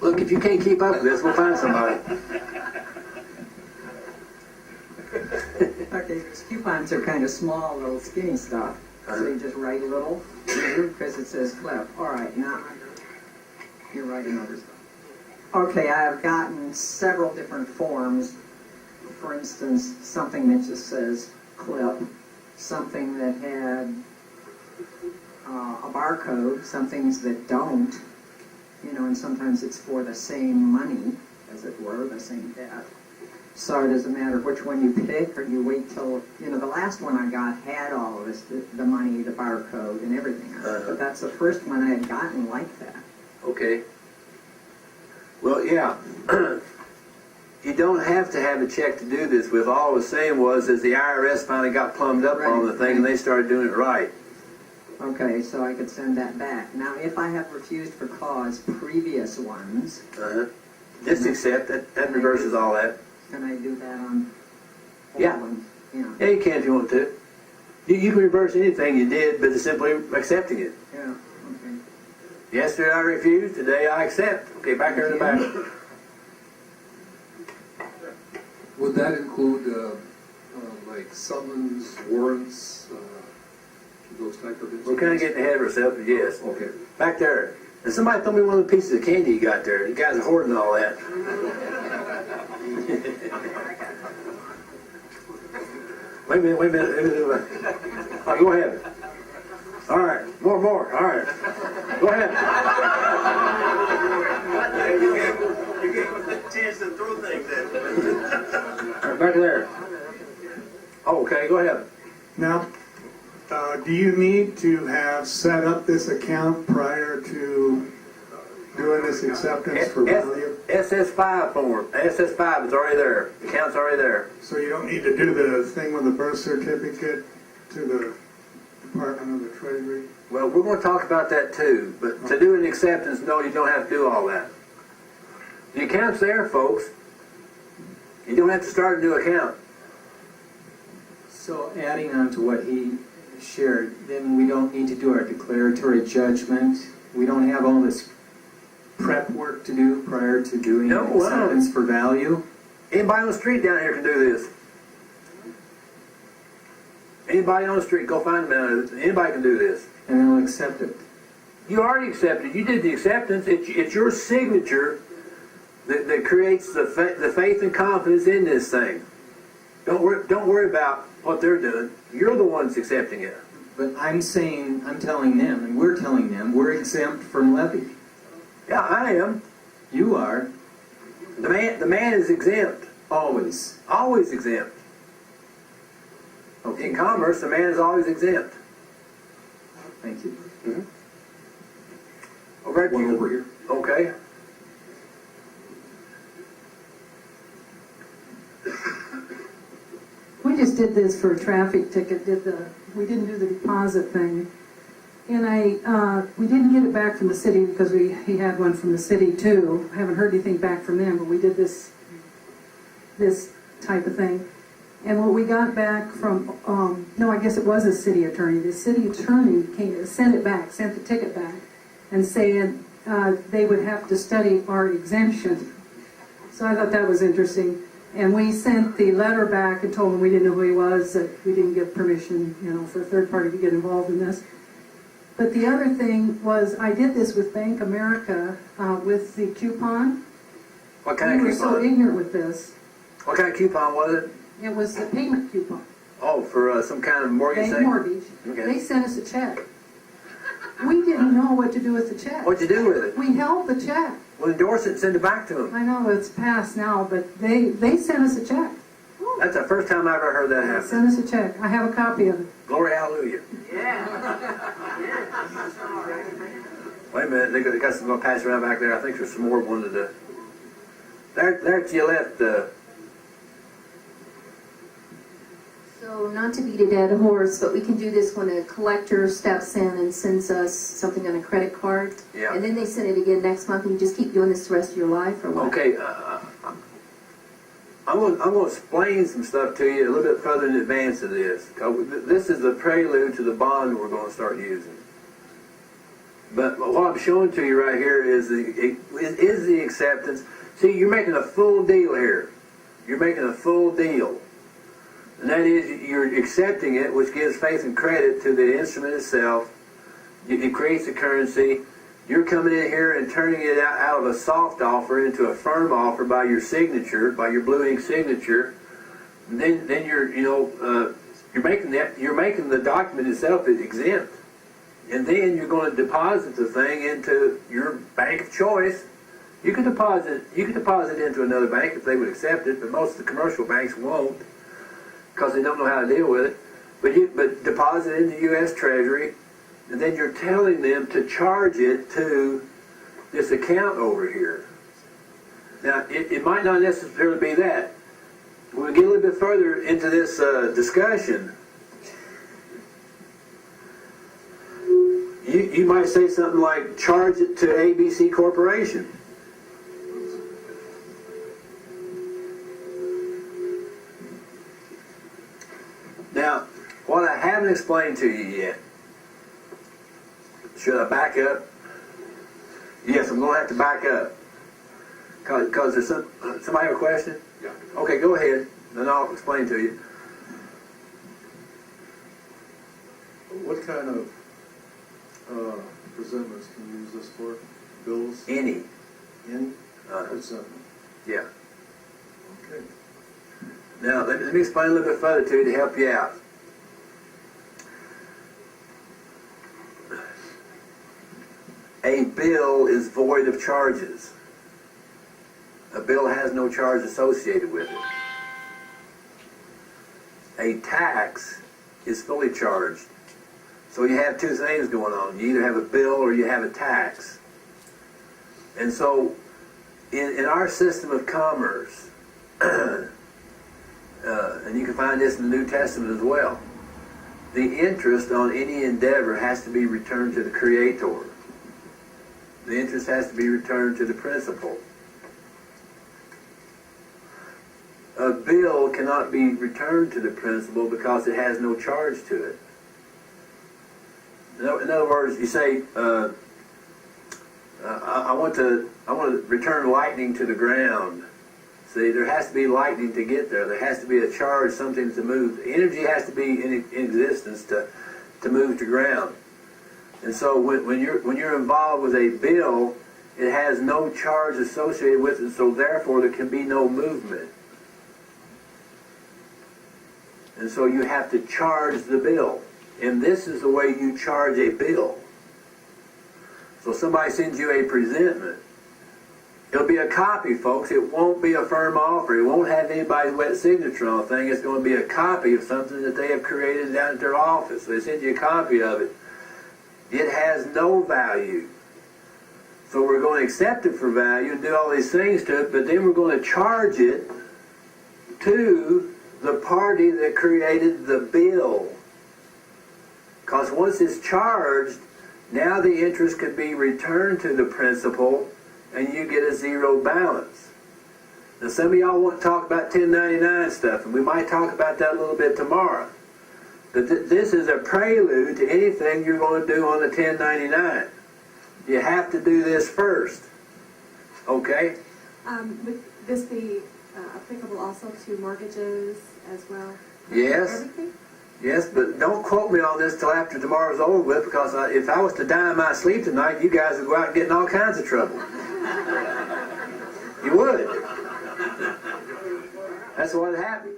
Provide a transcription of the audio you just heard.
Look, if you can't keep up with this, we'll find somebody. Okay, these coupons are kind of small, little skinny stuff. So you just write a little, because it says clip. All right, now you're writing other stuff. Okay, I've gotten several different forms. For instance, something that just says clip, something that had a barcode, some things that don't, you know, and sometimes it's for the same money, as it were, the same debt. So it doesn't matter which one you pick, or you wait till, you know, the last one I got had all of this, the money, the barcode, and everything. But that's the first one I had gotten like that. Okay. Well, yeah. You don't have to have a check to do this with. All I was saying was, as the IRS finally got plumbed up on the thing, and they started doing it right. Okay, so I could send that back. Now, if I have refused for cause previous ones... Just accept that. That reverses all that. Can I do that on all Yeah. ones? Yeah. Yeah, you can if you want to. You can reverse anything you did, but it's simply accepting it. Yeah, okay. Yesterday I refused, today I accept. Okay, back there in the back. Would that include like summons, warrants, those type of things? We're kind of getting ahead of ourselves, but yes. Okay. Back there. And somebody told me one of the pieces of candy you got there. You guys are hoarding all that. Wait a minute. Oh, go ahead. All right. More. All right. Go ahead. You gave us a chance to throw things at you. All right, back there. Oh, okay, go ahead. Now, do you need to have set up this account prior to doing this acceptance for value? SS5 form. SS5 is already there. The account's already there. So you don't need to do the thing with the birth certificate to the Department of the Treasury? Well, we're going to talk about that too. But to do an acceptance, no, you don't have to do all that. The account's there, folks. You don't have to start a new account. So adding on to what he shared, then we don't need to do our declaratory judgment. We don't have all this prep work to do prior to doing acceptance for value. Anybody on the street down here can do this. Anybody on the street, go find them. Anybody can do this. And they'll accept it. You already accepted. You did the acceptance. It's your signature that creates the faith and confidence in this thing. Don't worry about what they're doing. You're the ones accepting it. But I'm telling them, and we're telling them, we're exempt from levy. Yeah, I am. You are. The man is exempt. Always. Always exempt. Okay. In commerce, the man is always exempt. Thank you. Mm-hmm. Over One over here. Okay. We just did this for a traffic ticket, we didn't do the deposit thing. And we didn't get it back from the city because he had one from the city too. Haven't heard anything back from them, but we did this type of thing. And what we got back from, no, I guess it was a city attorney. The city attorney sent the ticket back, and said they would have to study our exemption. So I thought that was interesting. And we sent the letter back and told him we didn't know who he was, that we didn't give permission, for a third party to get involved in this. But the other thing was, I did this with Bank America with the coupon. What kind of We were coupon? so ignorant with this. What kind of coupon was it? It was the payment coupon. Oh, for some kind of mortgage Bank thing? mortgage. Okay. They sent us a check. We didn't know what to do with the check. What'd you do with it? We held the check. Well, endorse it and send it back to them. I know it's passed now, but they sent us a check. That's the first time I ever heard that They happen. sent us a check. I have a copy of it. Glory, hallelujah. Wait a minute, they got some going to pass around back there. I think there's some more wanted to. There to your left. So not to beat a dead horse, but we can do this when a collector steps in and sends us something on a credit card. Yeah. And then they send it again next month, and you just keep doing this the rest of your life, or what? Okay, I'm going to explain some stuff to you a little bit further in advance of this. This is the prelude to the bond we're going to start using. But what I'm showing to you right here is the acceptance. See, you're making a full deal here. You're making a full deal. And that is, you're accepting it, which gives faith and credit to the instrument itself. It creates a currency. You're coming in here and turning it out of a soft offer into a firm offer by your signature, by your blue ink signature. And then you're making the document itself is exempt. And then you're going to deposit the thing into your bank of choice. You can deposit into another bank if they would accept it, but most of the commercial banks won't because they don't know how to deal with it. But deposit it in the U.S. Treasury, and then you're telling them to charge it to this account over here. Now, it might not necessarily be that. When we get a little bit further into this discussion, you might say something like, charge it to ABC Corporation. Now, what I haven't explained to you yet, should I back up? Yes, I'm going to have to back up. Because there's somebody have a question? Yeah. Okay, go ahead, then I'll explain to you. What kind of presentments can you use this for? Bills? Any. In presentment? Yeah. Okay. Now, let me explain a little bit further to you to help you out. A bill is void of charges. A bill has no charge associated with it. A tax is fully charged. So you have two things going on. You either have a bill or you have a tax. And so in our system of commerce, and you can find this in the New Testament as well, the interest on any endeavor has to be returned to the Creator. The interest has to be returned to the principal. A bill cannot be returned to the principal because it has no charge to it. In other words, you say, I want to return lightning to the ground. See, there has to be lightning to get there. There has to be a charge, something to move. Energy has to be in existence to move to ground. And so when you're involved with a bill, it has no charge associated with it, so therefore there can be no movement. And so you have to charge the bill. And this is the way you charge a bill. So somebody sends you a presentment. It'll be a copy, folks. It won't be a firm offer. It won't have anybody's wet signature on the thing. It's going to be a copy of something that they have created down at their office. So they send you a copy of it. It has no value. So we're going to accept it for value and do all these things to it, but then we're going to charge it to the party that created the bill. Because once it's charged, now the interest could be returned to the principal and you get a zero balance. Now some of y'all want to talk about 1099 stuff, and we might talk about that a little bit tomorrow. But this is a prelude to anything you're going to do on the 1099. You have to do this first. Okay? Would this be applicable also to mortgages as well? Yes. Everything? Yes, but don't quote me on this till after tomorrow's over with, because if I was to die in my sleep tonight, you guys would go out and get in all kinds of trouble. You would. That's what happened.